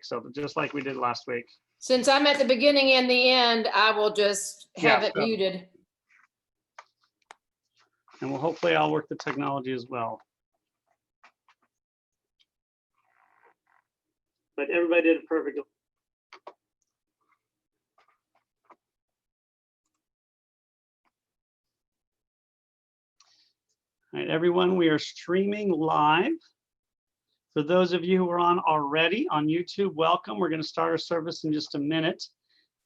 So just like we did last week. Since I'm at the beginning and the end, I will just have it so. muted. And we'll hopefully I'll work the technology as well. But everybody did it perfectly. All right, everyone, we are streaming live. For those of you who are on already on YouTube, welcome. We're going to start our service in just a minute.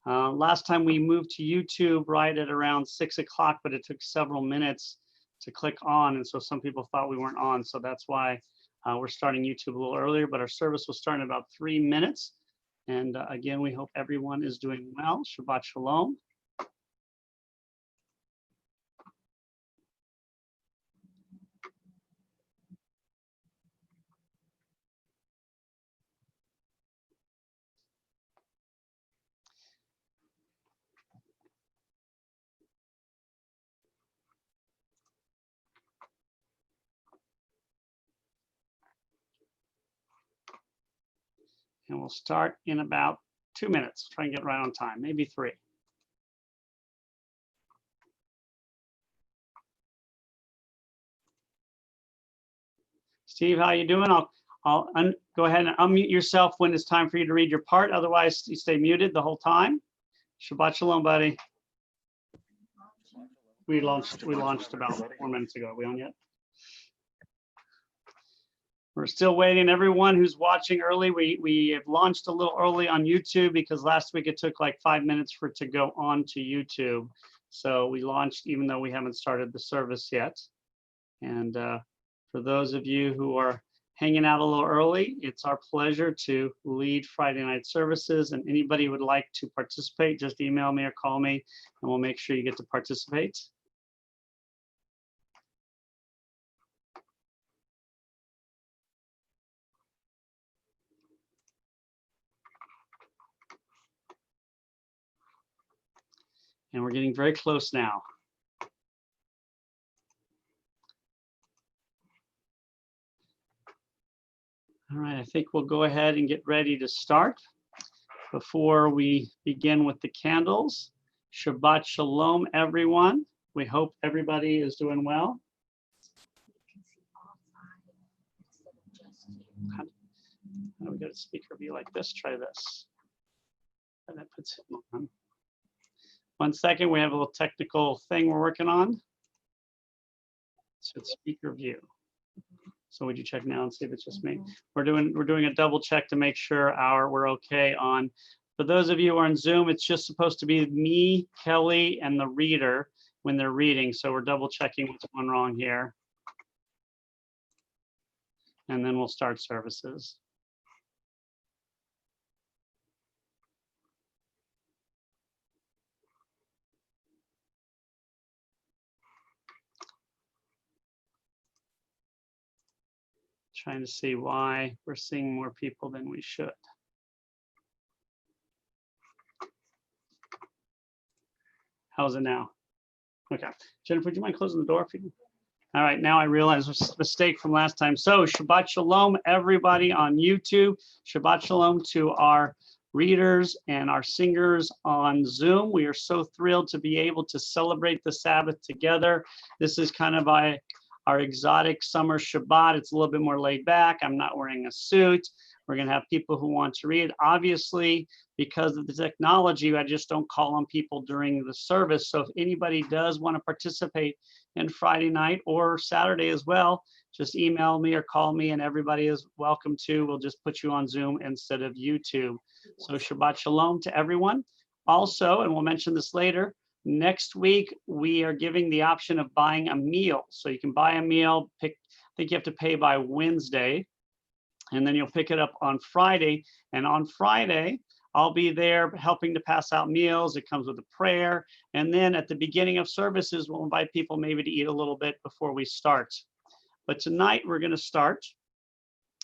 Last time we moved to YouTube right at around 6 o'clock, but it took several minutes to click on. And so some people thought we weren't on. So that's why we're starting YouTube a little earlier, but our service will start in about 3 minutes. And again, we hope everyone is doing well. Shabbat Shalom. And we'll start in about 2 minutes. Try and get right on time, maybe 3. Steve, how you doing? I'll go ahead and unmute yourself when it's time for you to read your part. Otherwise, you stay muted the whole time. Shabbat Shalom, buddy. We launched about 4 minutes ago. Are we on yet? We're still waiting. Everyone who's watching early, we have launched a little early on YouTube because last week it took like 5 minutes for it to go on to YouTube. So we launched even though we haven't started the service yet. And for those of you who are hanging out a little early, it's our pleasure to lead Friday night services. And anybody who would like to participate, just email me or call me and we'll make sure you get to participate. And we're getting very close now. All right, I think we'll go ahead and get ready to start. Before we begin with the candles, Shabbat Shalom, everyone. We hope everybody is doing well. How do we get a speaker view like this? Try this. And that puts it on. 1 second, we have a little technical thing we're working on. So it's speaker view. So would you check now and see if it's just me? We're doing a double check to make sure we're okay on. For those of you who are on Zoom, it's just supposed to be me, Kelly, and the reader when they're reading. So we're double checking what's going wrong here. And then we'll start services. Trying to see why we're seeing more people than we should. How's it now? Okay. Jennifer, would you mind closing the door for you? All right, now I realize it was a mistake from last time. So Shabbat Shalom, everybody on YouTube. Shabbat Shalom to our readers and our singers on Zoom. We are so thrilled to be able to celebrate the Sabbath together. This is kind of our exotic summer Shabbat. It's a little bit more laid back. I'm not wearing a suit. We're going to have people who want to read. Obviously, because of the technology, I just don't call on people during the service. So if anybody does want to participate in Friday night or Saturday as well, just email me or call me and everybody is welcome to. We'll just put you on Zoom instead of YouTube. So Shabbat Shalom to everyone. Also, and we'll mention this later, next week, we are giving the option of buying a meal. So you can buy a meal, I think you have to pay by Wednesday, and then you'll pick it up on Friday. And on Friday, I'll be there helping to pass out meals. It comes with a prayer. And then at the beginning of services, we'll invite people maybe to eat a little bit before we start. But tonight we're going to start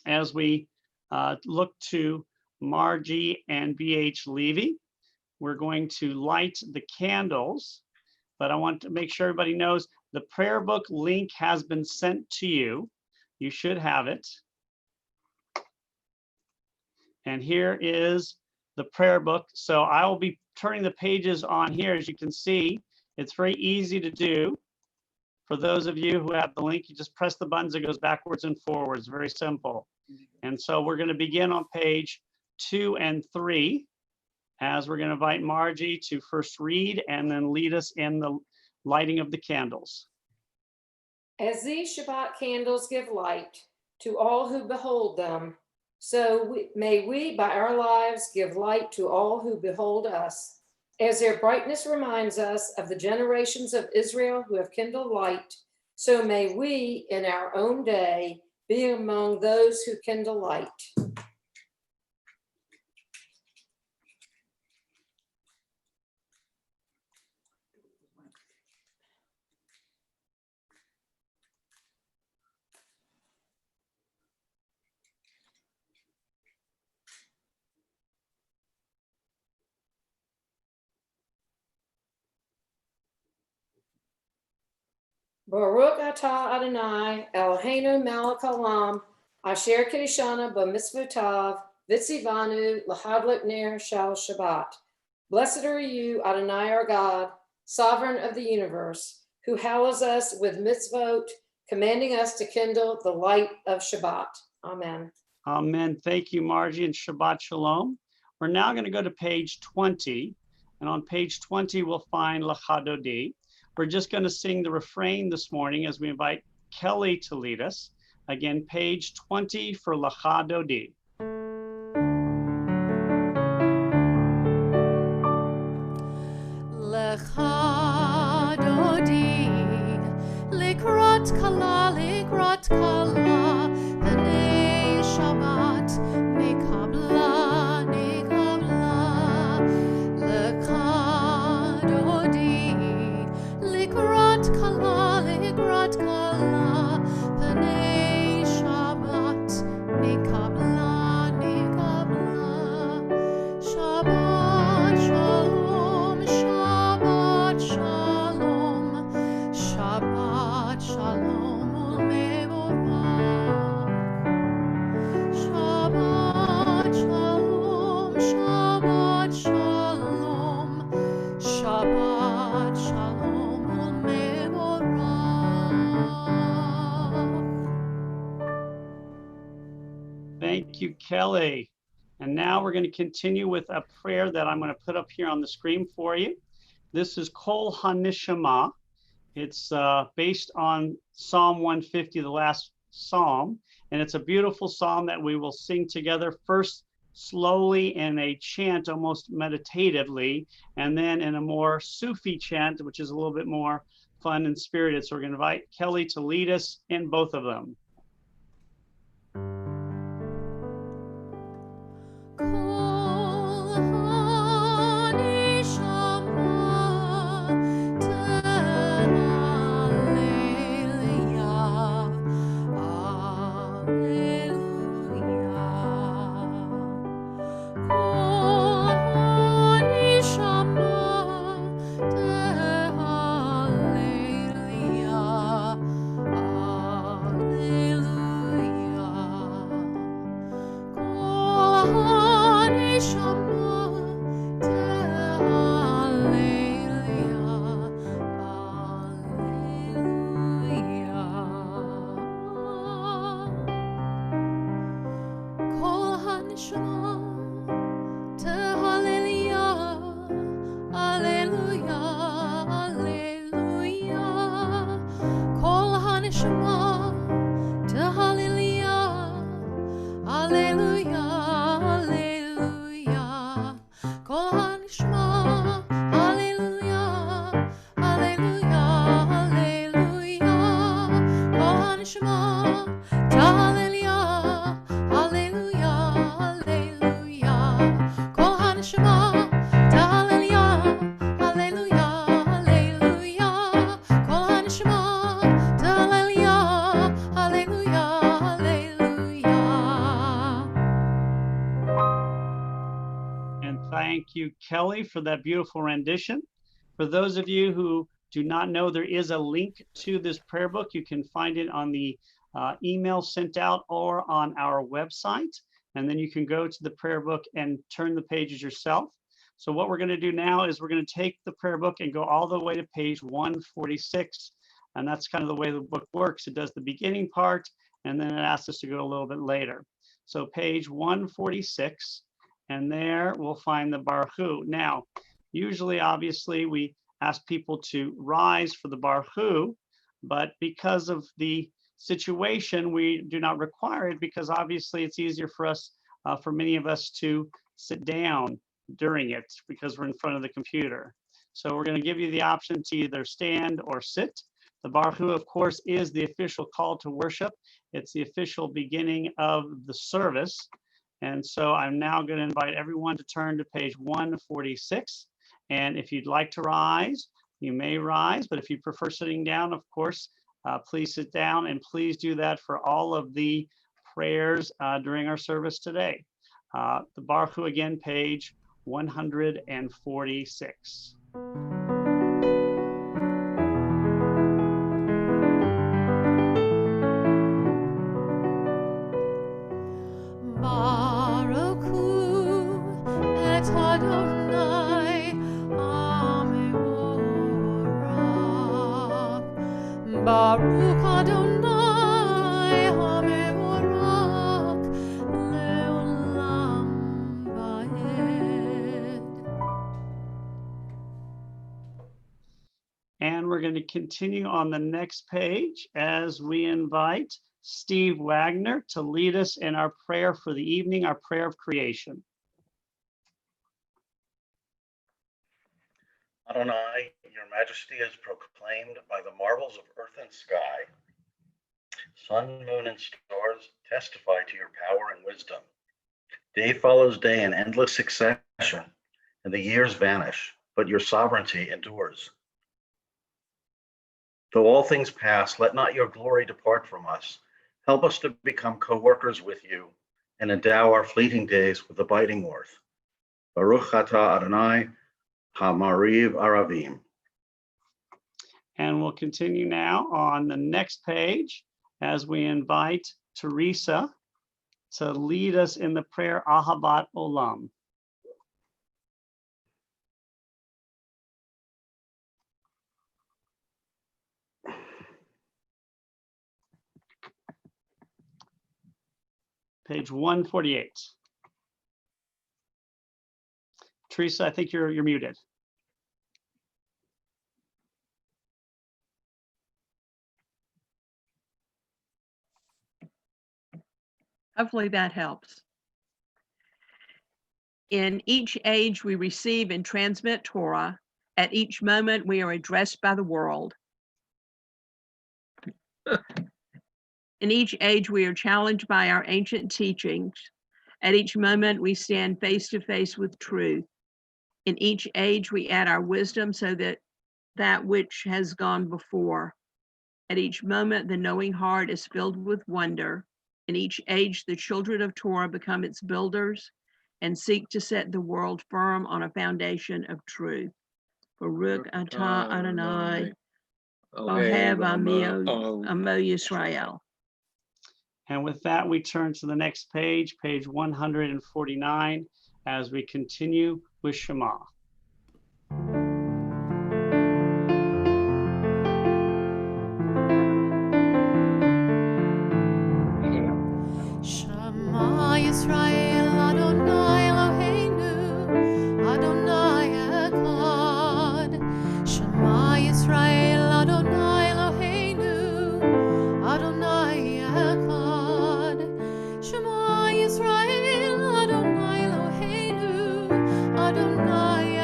as we look to Margie and BH Levy. We're going to light the candles, but I want to make sure everybody knows the prayer book link has been sent to you. You should have it. And here is the prayer book. So I will be turning the pages on here. As you can see, it's very easy to do. For those of you who have the link, you just press the buttons, it goes backwards and forwards, very simple. And so we're going to begin on page 2 and 3, as we're going to invite Margie to first read and then lead us in the lighting of the candles. As these Shabbat candles give light to all who behold them, so may we by our lives give light to all who behold us. As their brightness reminds us of the generations of Israel who have kindled light, so may we in our own day be among those who kindle light. Baruch atah Adonai, Eloheinu melech haolam, asher kiddushanu b'mitzvotav, v'tzivanu l'hadlik ner shel Shabbat. Blessed are you, Adonai our God, sovereign of the universe, who hallows us with mitzvot, commanding us to kindle the light of Shabbat. Amen. Amen. Thank you, Margie, and Shabbat Shalom. We're now going to go to page 20. And on page 20, we'll find L'chadodi. We're just going to sing the refrain this morning as we invite Kelly to lead us. Again, page 20 for L'chadodi. L'chadodi, likrot kala, b'nei Shabbat, nikabla. L'chadodi, likrot kala, b'nei Shabbat, nikabla. Shabbat shalom, Shabbat shalom, Shabbat shalom u'mevorach. Shabbat shalom, Shabbat shalom, Shabbat shalom u'mevorach. Thank you, Kelly. And now we're going to continue with a prayer that I'm going to put up here on the screen for you. This is Kol HaNishama. It's based on Psalm 150, the last psalm. And it's a beautiful psalm that we will sing together, first slowly in a chant, almost meditatively, and then in a more Sufi chant, which is a little bit more fun and spirited. So we're going to invite Kelly to lead us in both of them. Thank you, Kelly, for that beautiful rendition. For those of you who do not know, there is a link to this prayer book. You can find it on the email sent out or on our website. and then you can go to the prayer book and turn the pages yourself. So what we're going to do now is we're going to take the prayer book and go all the way to page 146. And that's kind of the way the book works. It does the beginning part, and then it asks us to go a little bit later. So page 146, and there we'll find the Baruch Hu. Now, usually, obviously, we ask people to rise for the Baruch Hu, but because of the situation, we do not require it, because obviously it's easier for us, for many of us, to sit down during it because we're in front of the computer. So we're going to give you the option to either stand or sit. The Baruch Hu, of course, is the official call to worship. It's the official beginning of the service. And so I'm now going to invite everyone to turn to page 146. And if you'd like to rise, you may rise, but if you prefer sitting down, of course, please sit down, and please do that for all of the prayers during our service today. The Baruch Hu, again, page 146. Baruch Hu et Adonai HaMevorach. Baruch Adonai HaMevorach Leolam Vaed. And we're going to continue on the next page as we invite Steve Wagner to lead us in our prayer for the evening, our prayer of creation. Adonai, your majesty is proclaimed by the marvels of earth and sky. Sun, moon, and stars testify to your power and wisdom. Day follows day in endless succession, and the years vanish, but your sovereignty endures. Though all things pass, let not your glory depart from us. Help us to become co-workers with you and endow our fleeting days with abiding worth. Baruch atah Adonai, HaMariv Aravim. And we'll continue now on the next page as we invite Teresa to lead us in the prayer Ahabat Olam. Page 148. Teresa, I think you're muted. Hopefully that helps. In each age, we receive and transmit Torah. At each moment, we are addressed by the world. In each age, we are challenged by our ancient teachings. At each moment, we stand face to face with truth. In each age, we add our wisdom so that which has gone before. At each moment, the knowing heart is filled with wonder. In each age, the children of Torah become its builders and seek to set the world firm on a foundation of truth. Baruch atah Adonai, Ohev Amo Yisrael. And with that, we turn to the next page, page 149, as we continue with Shema. Shema Yisrael Adonai Eloheinu Adonai Echad. Shema Yisrael Adonai Eloheinu Adonai Echad. Shema Yisrael Adonai Eloheinu Adonai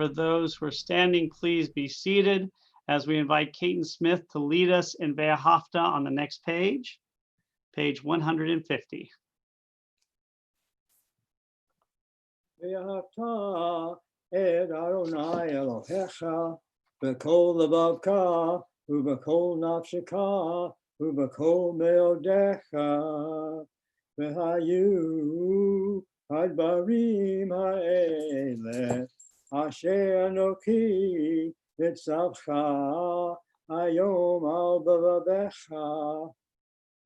for those who are standing, please be seated as we invite Caton Smith to lead us in Ve'ahavta on the next page, page 150. ואהבת את אדוני אלוהיך בכל לבבך ובכל נפשך ובכל מאודיך, והיו הדברים האלה אשר אנוכי מצווך היום על בבך,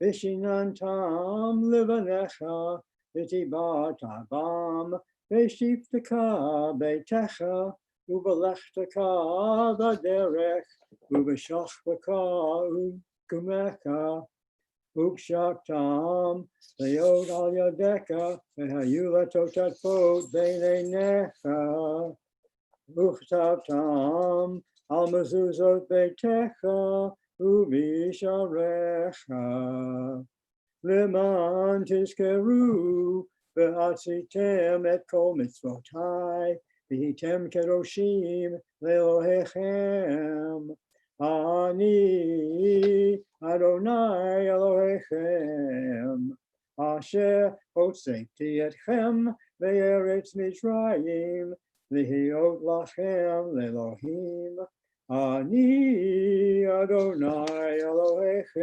ושיננתם לבניך ותיבאת בם, ושבתך ביתך, ובלכתך בדרך, ובשכבך ובקומך, וקשרתם להיות על ידך, והיו לטוטפות בין עיניך, וכתבתם על מזוזות ביתך ובשעריך, למען תזכרו ועשיתם את כל מצוותיי, והייתם קדושים לאלוהיכם. אני אדוני אלוהיכם, אשר הוצאתי אתכם מארץ מצרים, להיות לכם לאלוהים. אני אדוני אלוהיכם.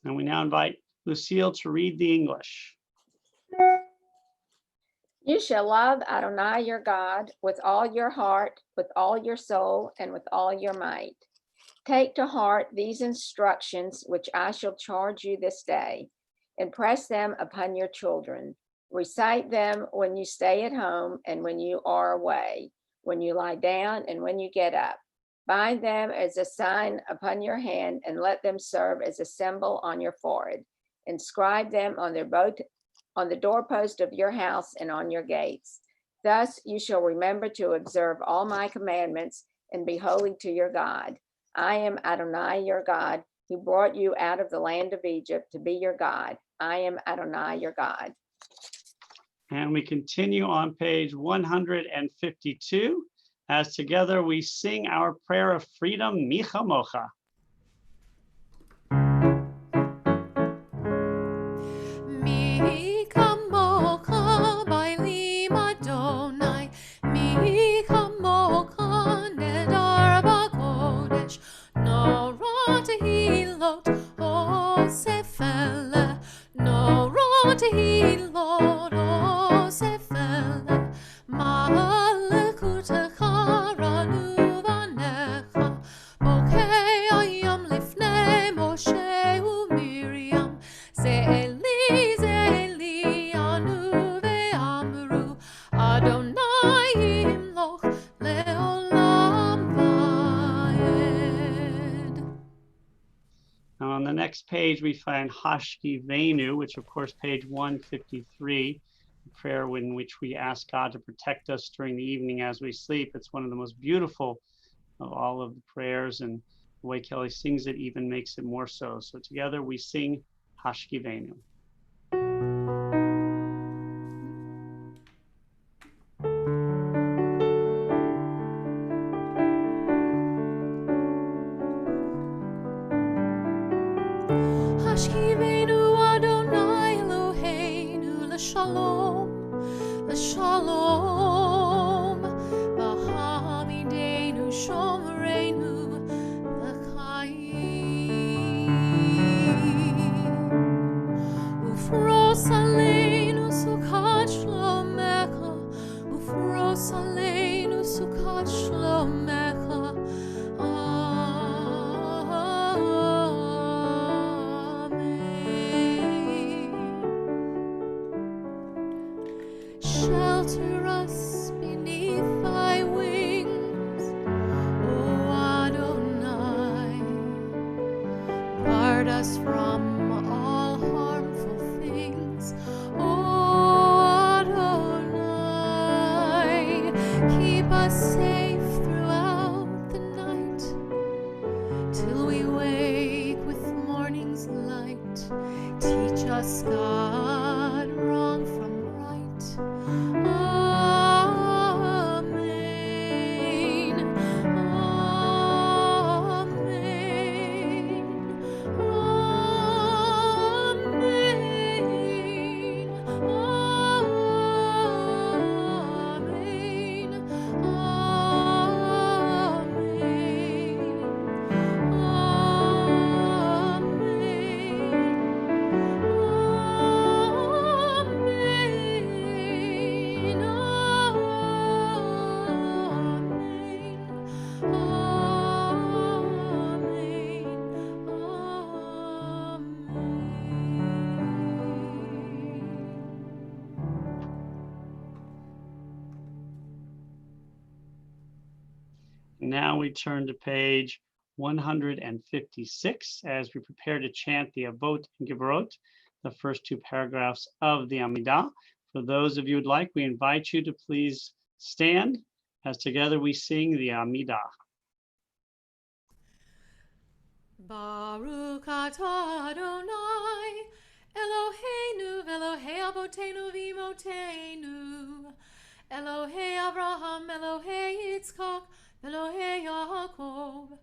And we now invite Lucille to read the English. You shall love Adonai your God with all your heart, with all your soul, and with all your might. Take to heart these instructions which I shall charge you this day. Impress them upon your children. Recite them when you stay at home and when you are away, when you lie down and when you get up. Bind them as a sign upon your hand and let them serve as a symbol on your forehead. Inscribe them on the doorpost of your house and on your gates. Thus you shall remember to observe all my commandments and be holy to your God. I am Adonai your God, who brought you out of the land of Egypt to be your God. I am Adonai your God. And we continue on page 152, as together we sing our prayer of freedom, Micha Mocha. מי כמוך בעלים אדוני, מי כמוך נדר בקודש, נורא תהילות אוסף אלה, נורא תהילות אוסף אלה, מלכותך רנו בניך, בוקע ים לפני משה ומרים, זה אלי ענו ואמרו, אדוני ימלוך לעולם ועד. Now on the next page, we find Hashki Venu, which of course, page 153, a prayer in which we ask God to protect us during the evening as we sleep. It's one of the most beautiful of all of the prayers, and the way Kelly sings it even makes it more so. So together we sing Hashki Venu. השכיבנו אדוני אלוהינו לשלום, לשלום, והעמידנו שומרנו לחיים. ופרוס עלינו סוכת שלומך, ופרוס עלינו סוכת שלומך. Shelter us beneath thy wings, O Adonai. Guard us from all harmful things, O Adonai. Keep us safe throughout the night, till we wake with morning's light. Teach Now we turn to page 156 as we prepare to chant the Avot and Geborot, the first two paragraphs of the Amidah. For those of you who'd like, we invite you to please stand as together we sing the Amidah. Baruch atah Adonai, Eloheinu v'Elohei Avotenu v'Imotenu, Elohei Avraham, Elohei Yitzchak, Elohei Yaakov,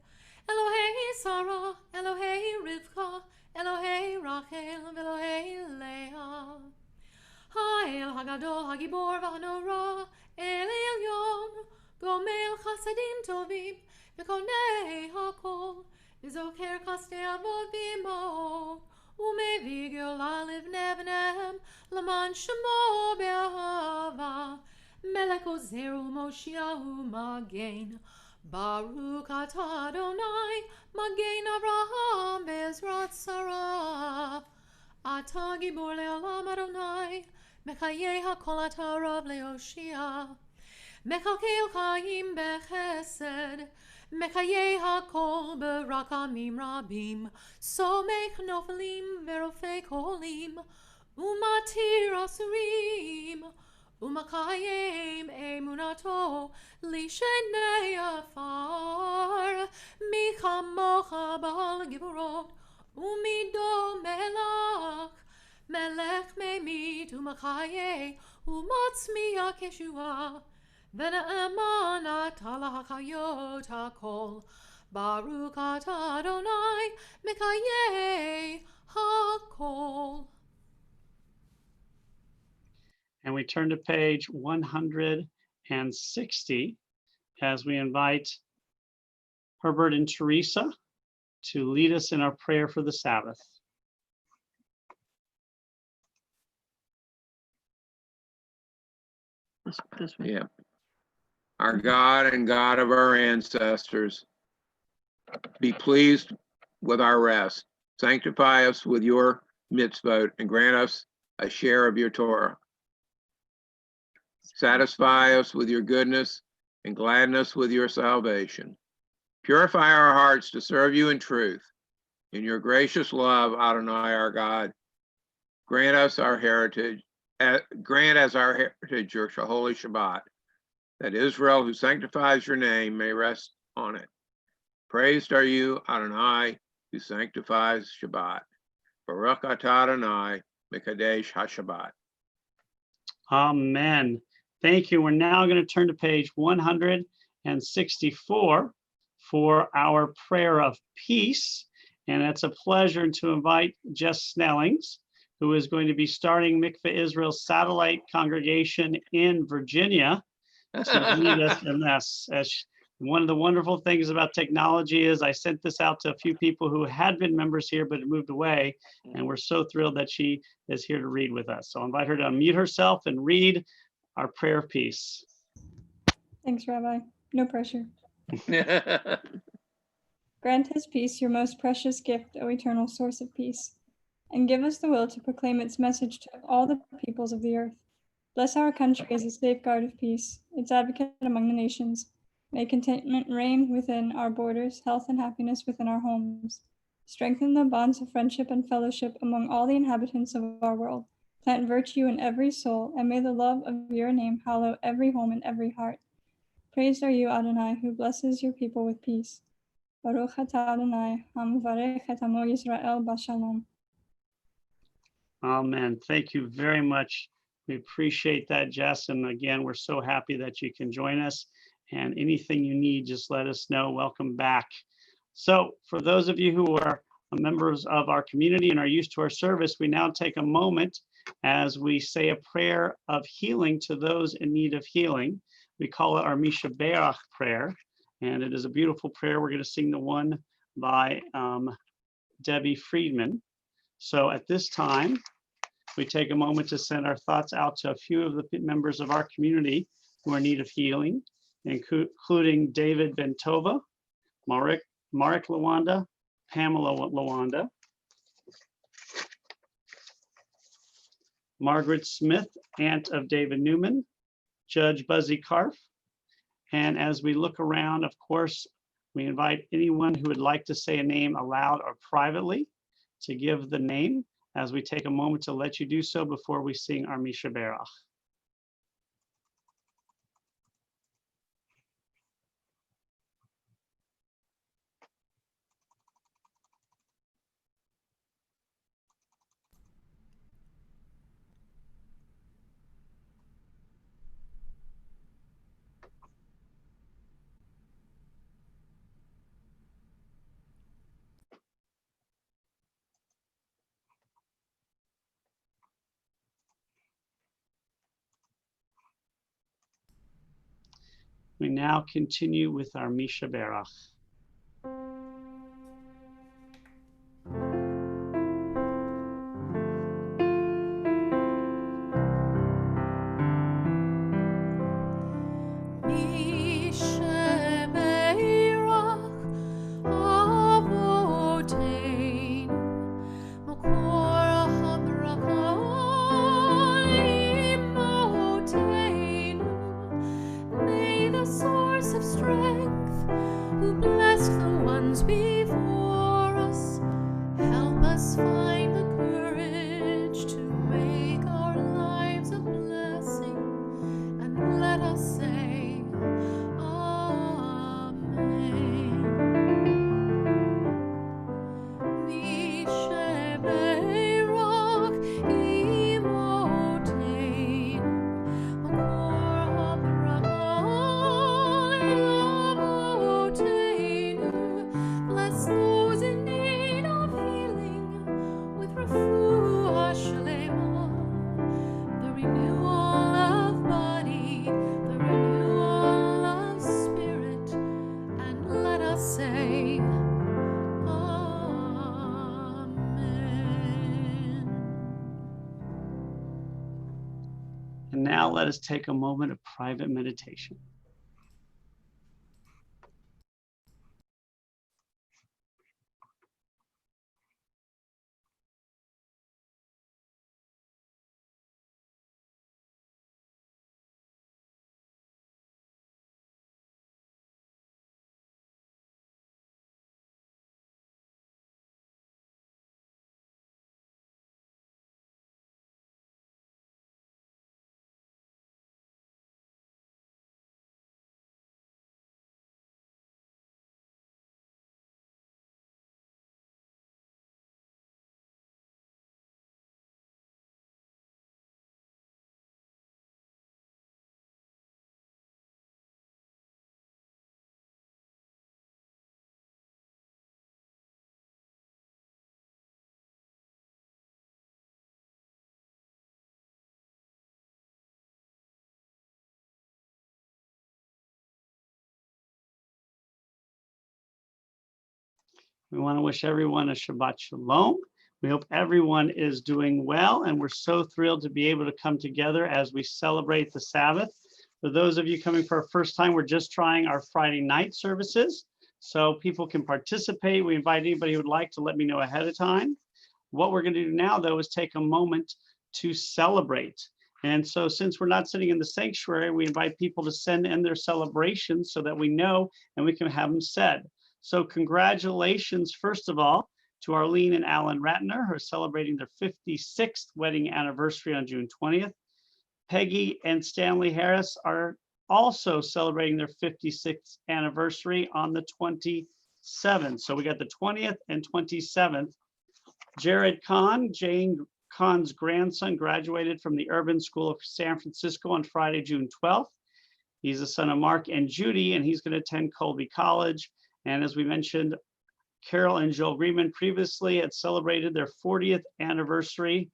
Elohei Sarah, Elohei Rivka, Elohei Rachel, Elohei Leah. Ha'el Hagadol Hagibor v'Hanora, El Elyon, Gomel Chasadim Tovim, V'konei Hakol, V'zoker Chasdei Avot v'Imot, U'mevi Geolah Livnei B'nehem, L'man Shemo Be'ahava, Melech Ozer U'Moshiach U'Magen. Baruch atah Adonai, Magen Avraham Be'ezrat Sarah. Atah Gibor Le'olam Adonai, Mechayeh HaKol atah Rav Le'Oshia. Mechalkel Chaim Bechesed, Mechayeh HaKol B'Rakamim Rabim, Somech Nofelim V'Rofei Kolim, Umatir Asurim, Umakayim Emunato, Lishenei Afar, Michamocha Ba'al Giborot, Umido Melach, Melech Memit Umachaye, Umatzmiya Keshua, V'na'eman atah l'hachayot hakol, Baruch atah Adonai, Mekayeh hakol. And we turn to page 160 as we invite Herbert and Teresa to lead us in our prayer for the Sabbath. This way. Yeah. Our God and God of our ancestors, be pleased with our rest. Sanctify us with your mitzvot and grant us a share of your Torah. Satisfy us with your goodness and gladden us with your salvation. Purify our hearts to serve you in truth. In your gracious love, Adonai, our God, grant us our heritage. Grant as our heritage your holy Shabbat, that Israel, who sanctifies your name, may rest on it. Praised are you, Adonai, who sanctifies Shabbat. Baruch atah Adonai, Mekadesh HaShabbat. Amen. Thank you. We're now going to turn to page 164 for our prayer of peace. And it's a pleasure to invite Jess Snellings, who is going to be starting Mikveh Israel's satellite congregation in Virginia, to lead us in this. One of the wonderful things about technology is I sent this out to a few people who had been members here but had moved away, and we're so thrilled that she is here to read with us. So I'll invite her to unmute herself and read our prayer of peace. Thanks, Rabbi. No pressure. Grant his peace, your most precious gift, O eternal source of peace, and give us the will to proclaim its message to all the peoples of the earth. Bless our country as a safeguard of peace, its advocate among the nations. May contentment reign within our borders, health and happiness within our homes. Strengthen the bonds of friendship and fellowship among all the inhabitants of our world. Plant virtue in every soul, and may the love of your name hallow every home and every heart. Praised are you, Adonai, who blesses your people with peace. Baruch atah Adonai, ha'mevarech et amo Yisrael b'shalom. Amen. Thank you very much. We appreciate that, Jess. And again, we're so happy that you can join us. And anything you need, just let us know. Welcome back. So for those of you who are members of our community and are used to our service, we now take a moment as we say a prayer of healing to those in need of healing. We call it our Misha Berach prayer, and it is a beautiful prayer. We're going to sing the one by Debbie Friedman. So at this time, we take a moment to send our thoughts out to a few of the members of our community who are in need of healing, including David Bentova, Marek Lawanda, Pamela Lawanda, Margaret Smith, aunt of David Newman, Judge Buzzy Karf, And as we look around, of course, we invite anyone who would like to say a name aloud or privately to give the name as we take a moment to let you do so before we sing our Misha Berach. We now continue with our Misha Berach. May the source of strength, who blessed the ones before us, help us find the courage to make our lives a blessing, and let us say, Amen. Mishe Beirach Imoteinu, Makor HaBarakah Avoteinu. Bless those in need of healing with refuah shlema, the renewal of body, the renewal of spirit, and let us say, Amen. And now let us take a moment of private meditation. We want to wish everyone a Shabbat Shalom. We hope everyone is doing well, and we're so thrilled to be able to come together as we celebrate the Sabbath. For those of you coming for our first time, we're just trying our Friday night services, so people can participate. We invite anybody who would like to let me know ahead of time. What we're going to do now, though, is take a moment to celebrate. And so since we're not sitting in the sanctuary, we invite people to send in their celebrations so that we know and we can have them said. So congratulations, first of all, to Arlene and Alan Ratner, who are celebrating their 56th wedding anniversary on June 20th. Peggy and Stanley Harris are also celebrating their 56th anniversary on the 27th. So we got the 20th and 27th. Jared Kahn, Jane Kahn's grandson, graduated from the Urban School of San Francisco on Friday, June 12th. He's the son of Mark and Judy, and he's going to attend Colby College. And as we mentioned, Carol and Joel Greenman previously had celebrated their 40th anniversary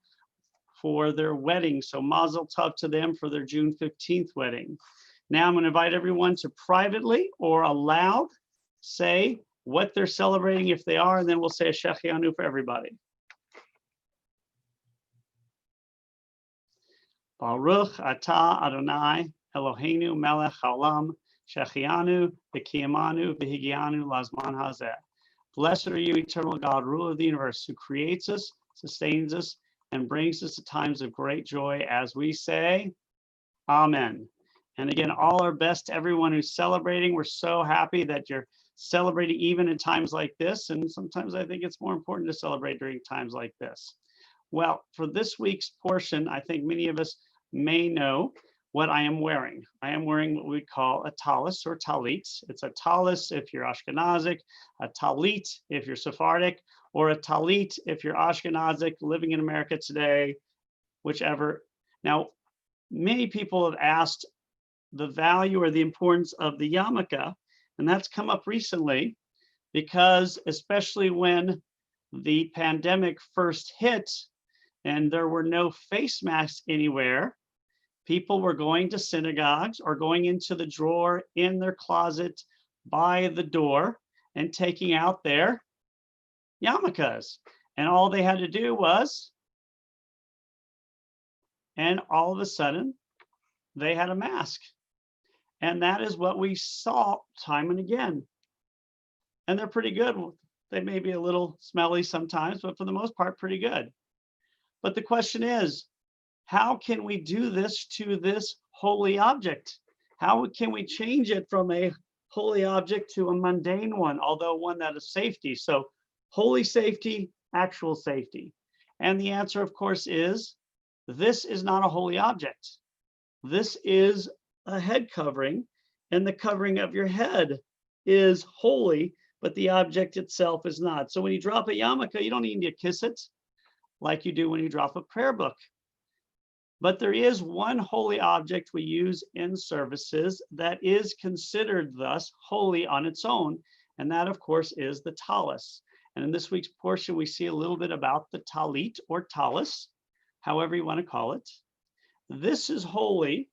for their wedding. So mazel tov to them for their June 15th wedding. Now I'm going to invite everyone to privately or aloud say what they're celebrating if they are, and then we'll say a Shechianu for everybody. Baruch atah Adonai Eloheinu melech haolam shechianu v'kiyamanu v'higianu lazman hazeh. Blessed are you, eternal God, ruler of the universe, who creates us, sustains us, and brings us to times of great joy as we say, Amen. And again, all our best to everyone who's celebrating. We're so happy that you're celebrating even in times like this. And sometimes I think it's more important to celebrate during times like this. Well, for this week's portion, I think many of us may know what I am wearing. I am wearing what we call a tallis or talit. It's a tallis if you're Ashkenazic, a talit if you're Sephardic, or a talit if you're Ashkenazic living in America today, whichever. Now, many people have asked the value or the importance of the yarmulke, and that's come up recently because especially when the pandemic first hit and there were no face masks anywhere, people were going to synagogues or going into the drawer in their closet by the door and taking out their yarmulkes. And all they had to do was, and all of a sudden, they had a mask. And that is what we saw time and again. And they're pretty good. They may be a little smelly sometimes, but for the most part, pretty good. But the question is, how can we do this to this holy object? How can we change it from a holy object to a mundane one, although one that is safety? So holy safety, actual safety. And the answer, of course, is this is not a holy object. This is a head covering, and the covering of your head is holy, but the object itself is not. So when you drop a yarmulke, you don't need to kiss it like you do when you drop a prayer book. But there is one holy object we use in services that is considered thus holy on its own, and that, of course, is the tallis. And in this week's portion, we see a little bit about the talit or tallis, however you want to call it. This is holy.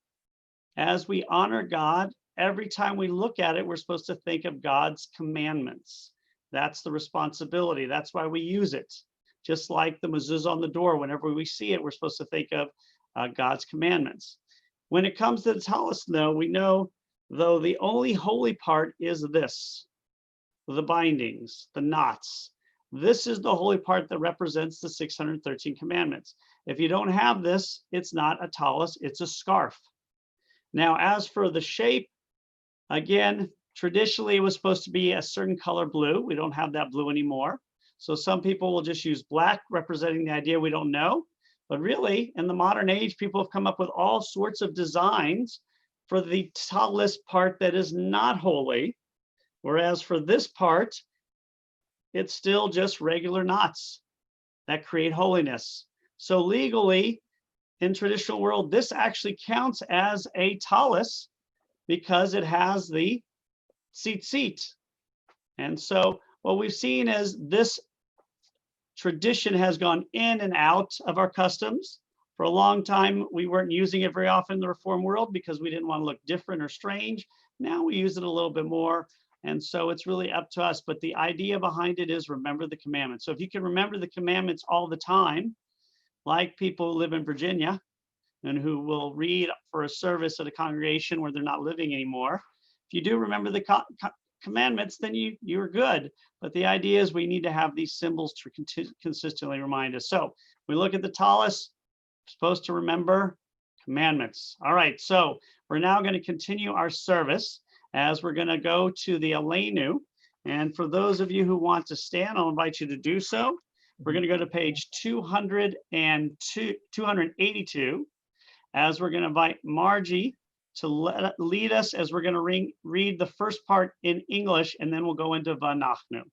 As we honor God, every time we look at it, we're supposed to think of God's commandments. That's the responsibility. That's why we use it. Just like the mezuzah on the door, whenever we see it, we're supposed to think of God's commandments. When it comes to the tallis, though, we know, though, the only holy part is this, the bindings, the knots. This is the holy part that represents the 613 commandments. If you don't have this, it's not a tallis, it's a scarf. Now, as for the shape, again, traditionally it was supposed to be a certain color blue. We don't have that blue anymore. So some people will just use black, representing the idea we don't know. But really, in the modern age, people have come up with all sorts of designs for the tallis part that is not holy. Whereas for this part, it's still just regular knots that create holiness. So legally, in traditional world, this actually counts as a tallis because it has the tzitzit. And so what we've seen is this tradition has gone in and out of our customs. For a long time, we weren't using it very often in the Reform world because we didn't want to look different or strange. Now we use it a little bit more. And so it's really up to us. But the idea behind it is remember the commandments. So if you can remember the commandments all the time, like people who live in Virginia and who will read for a service at a congregation where they're not living anymore, if you do remember the commandments, then you're good. But the idea is we need to have these symbols to consistently remind us. So we look at the tallis, supposed to remember commandments. All right, so we're now going to continue our service as we're going to go to the Aleinu. And for those of you who want to stand, I'll invite you to do so. We're going to go to page 282, as we're going to invite Margie to lead us as we're going to read the first part in English, and then we'll go into Vanachnu.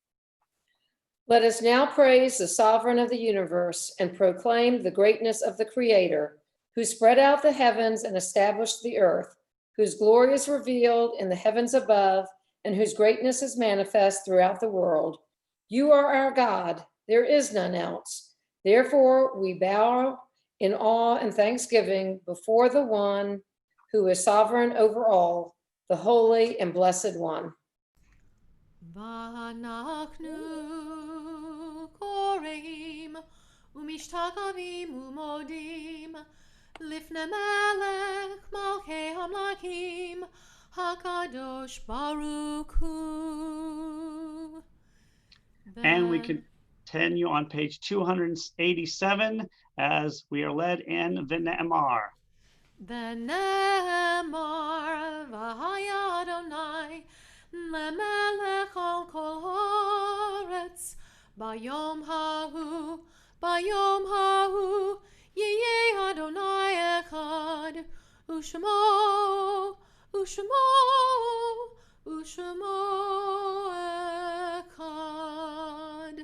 Let us now praise the sovereign of the universe and proclaim the greatness of the Creator, who spread out the heavens and established the earth, whose glory is revealed in the heavens above, and whose greatness is manifest throughout the world. You are our God, there is none else. Therefore, we bow in awe and thanksgiving before the one who is sovereign over all, the holy and blessed one. ואנחנו קוראים ומשתחווים ומודים לפני מלך מלכי המלכים הקדוש ברוך הוא. And we continue on page 287 as we are led in V'ne'emar. ונאמר והיה אדוני למלך על כל הארץ ביום ההוא יהיה אדוני אחד ושמו אחד.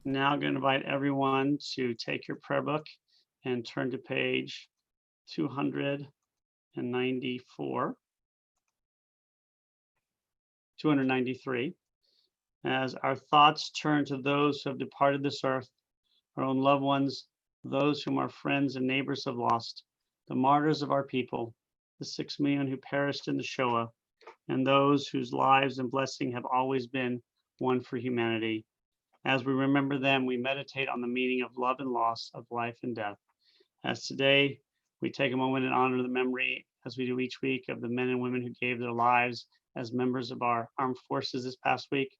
Now I'm going to invite everyone to take your prayer book and turn to page 293, as our thoughts turn to those who have departed this earth, our own loved ones, those whom our friends and neighbors have lost, the martyrs of our people, the 6 million who perished in the Shoah, and those whose lives and blessing have always been one for humanity. As we remember them, we meditate on the meaning of love and loss, of life and death. As today, we take a moment and honor the memory, as we do each week, of the men and women who gave their lives as members of our armed forces this past week.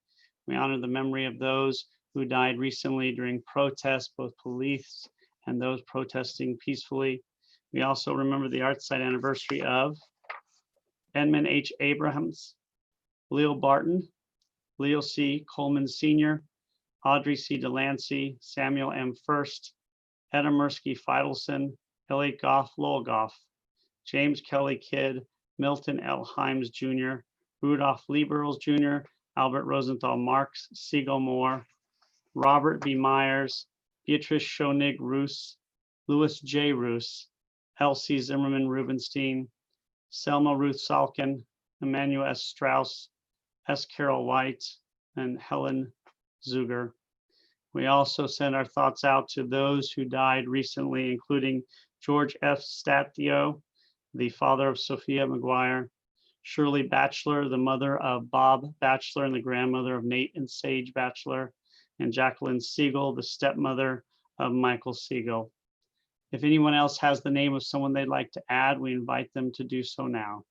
We honor the memory of those who died recently during protests, both police and those protesting peacefully. We also remember the ArtSide anniversary of Edmund H. Abrahams, Leo Barton, Leo C. Coleman Sr., Audrey C. Delancey, Samuel M. First, Etta Mirsky Feidelson, Elliot Goff Lolgoff, James Kelly Kidd, Milton L. Himes Jr., Rudolph Lieberls Jr., Albert Rosenthal Marx, Siegel Moore, Robert B. Myers, Beatrice Schoenig Roos, Louis J. Roos, Elsie Zimmerman Rubenstein, Selma Ruth Salkin, Emmanuel S. Strauss, S. Carol White, and Helen Zuger. We also send our thoughts out to those who died recently, including George F. Statio, the father of Sophia McGuire, Shirley Batchelor, the mother of Bob Batchelor and the grandmother of Nate and Sage Batchelor, and Jacqueline Siegel, the stepmother of Michael Siegel. If anyone else has the name of someone they'd like to add, we invite them to do so now.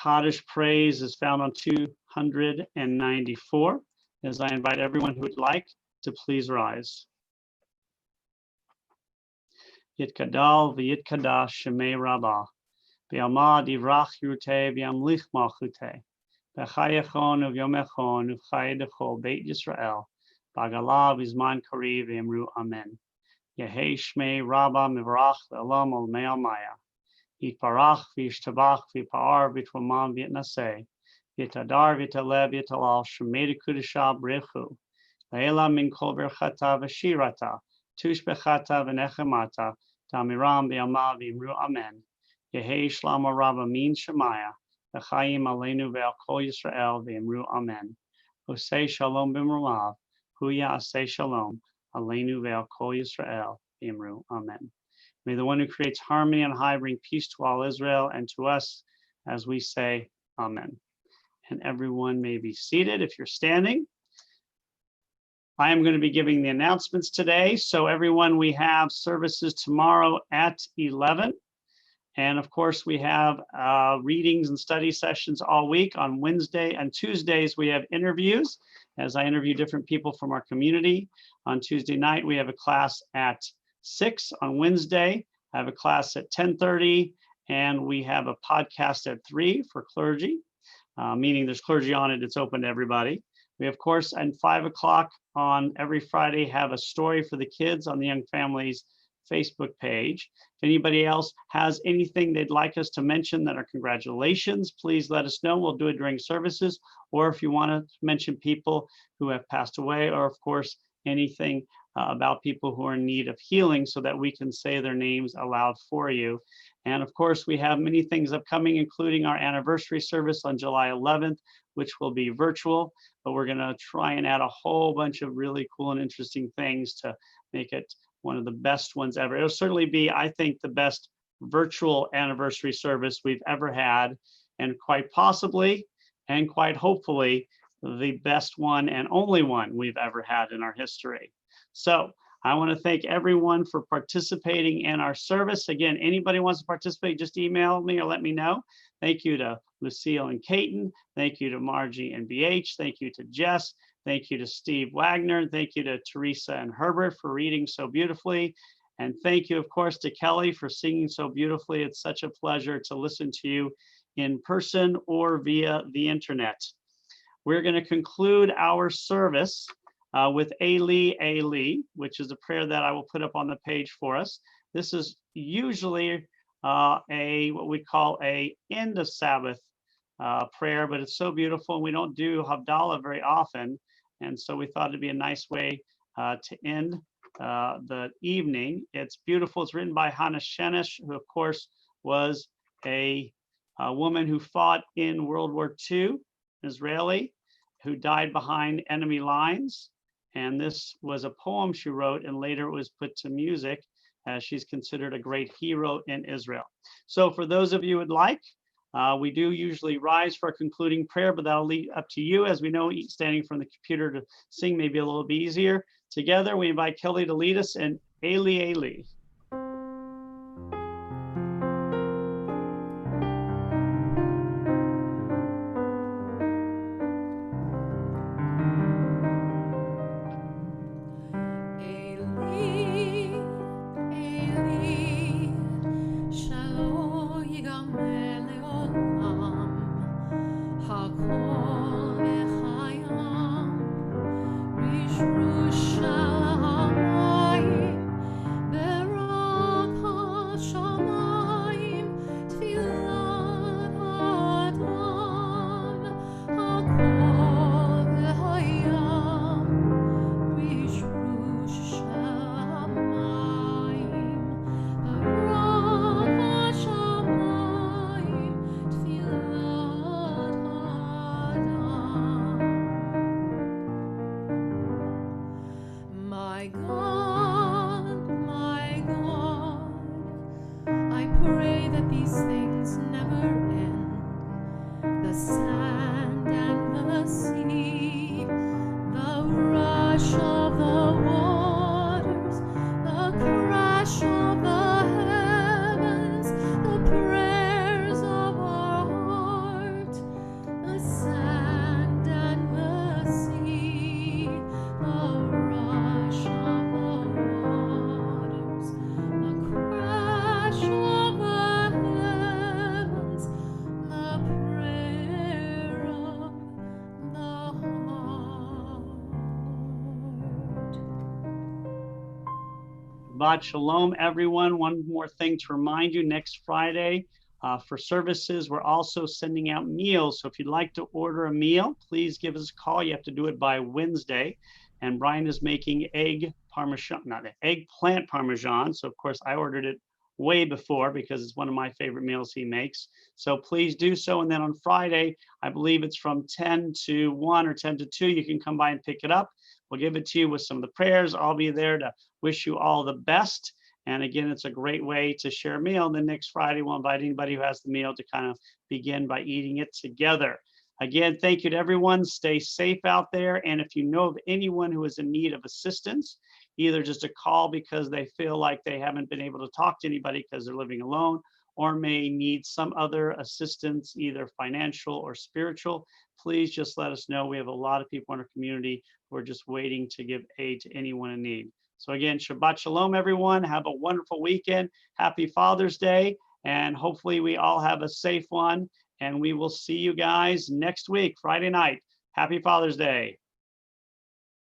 Kaddish praise is found on 294, as I invite everyone who would like to please rise. Yitkadal v'yitkadash shemei rabbah, v'yamad yivrach yurteh v'yamlich malchuteh, v'chayechon uv'yomechon uv'chayedechol Beit Yisrael, b'agalav v'zman kariv v'yamru amen. Yehei shmei rabbah mivrach le'olam ol mei almaya. Yitbarach v'yishtabach v'yipar v'yitramam v'yitnaseh, v'yitadar v'yitaleh v'yitalal shemei dekudashah b'rechu, le'ela min kol berchata v'shirata, tushbechata v'nechemata, Tamiram v'yama v'imru amen. Yehei shlama rabba min shemaya, v'chayim aleinu ve'al kol Yisrael v'imru amen. Osei shalom b'mrumav, huya asei shalom, aleinu ve'al kol Yisrael v'imru amen. May the one who creates harmony on high bring peace to all Israel and to us as we say amen. And everyone may be seated if you're standing. I am going to be giving the announcements today. So everyone, we have services tomorrow at 11. And of course, we have readings and study sessions all week. On Wednesday and Tuesdays, we have interviews as I interview different people from our community. On Tuesday night, we have a class at 6. On Wednesday, I have a class at 10:30, and we have a podcast at 3 for clergy, meaning there's clergy on it. It's open to everybody. We, of course, at 5 o'clock on every Friday, have a story for the kids on the Young Families Facebook page. If anybody else has anything they'd like us to mention that are congratulations, please let us know. We'll do it during services, or if you want to mention people who have passed away, or of course, anything about people who are in need of healing so that we can say their names aloud for you. And of course, we have many things upcoming, including our anniversary service on July 11th, which will be virtual, but we're gonna try and add a whole bunch of really cool and interesting things to make it one of the best ones ever. It'll certainly be, I think, the best virtual anniversary service we've ever had, and quite possibly, and quite hopefully, the best one and only one we've ever had in our history. So I want to thank everyone for participating in our service. Again, anybody wants to participate, just email me or let me know. Thank you to Lucille and Caton. Thank you to Margie and BH. Thank you to Jess. Thank you to Steve Wagner. Thank you to Teresa and Herbert for reading so beautifully. And thank you, of course, to Kelly for singing so beautifully. It's such a pleasure to listen to you in person or via the internet. We're going to conclude our service with Eli, Eli, which is a prayer that I will put up on the page for us. This is usually what we call a end of Sabbath prayer, but it's so beautiful. And we don't do Havdalah very often. And so we thought it'd be a nice way to end the evening. It's beautiful. It's written by Hannah Shenesh, who of course was a woman who fought in World War II, Israeli, who died behind enemy lines. And this was a poem she wrote, and later it was put to music, as she's considered a great hero in Israel. So for those of you who would like, we do usually rise for a concluding prayer, but that'll leave up to you. As we know, standing from the computer to sing may be a little bit easier. Together, we invite Kelly to lead us in Eli, Eli. Shabbat Shalom, everyone. One more thing to remind you, next Friday for services, we're also sending out meals. So if you'd like to order a meal, please give us a call. You have to do it by Wednesday. And Brian is making eggplant parmesan. So of course I ordered it way before because it's one of my favorite meals he makes. So please do so. And then on Friday, I believe it's from 10 to 1 or 10 to 2, you can come by and pick it up. We'll give it to you with some of the prayers. I'll be there to wish you all the best. And again, it's a great way to share a meal. And then next Friday, we'll invite anybody who has the meal to kind of begin by eating it together. Again, thank you to everyone. Stay safe out there. And if you know of anyone who is in need of assistance, either just a call because they feel like they haven't been able to talk to anybody because they're living alone, or may need some other assistance, either financial or spiritual, please just let us know. We have a lot of people in our community who are just waiting to give aid to anyone in need. So again, Shabbat Shalom, everyone. Have a wonderful weekend. Happy Father's Day. And hopefully we all have a safe one. And we will see you guys next week, Friday night. Happy Father's Day.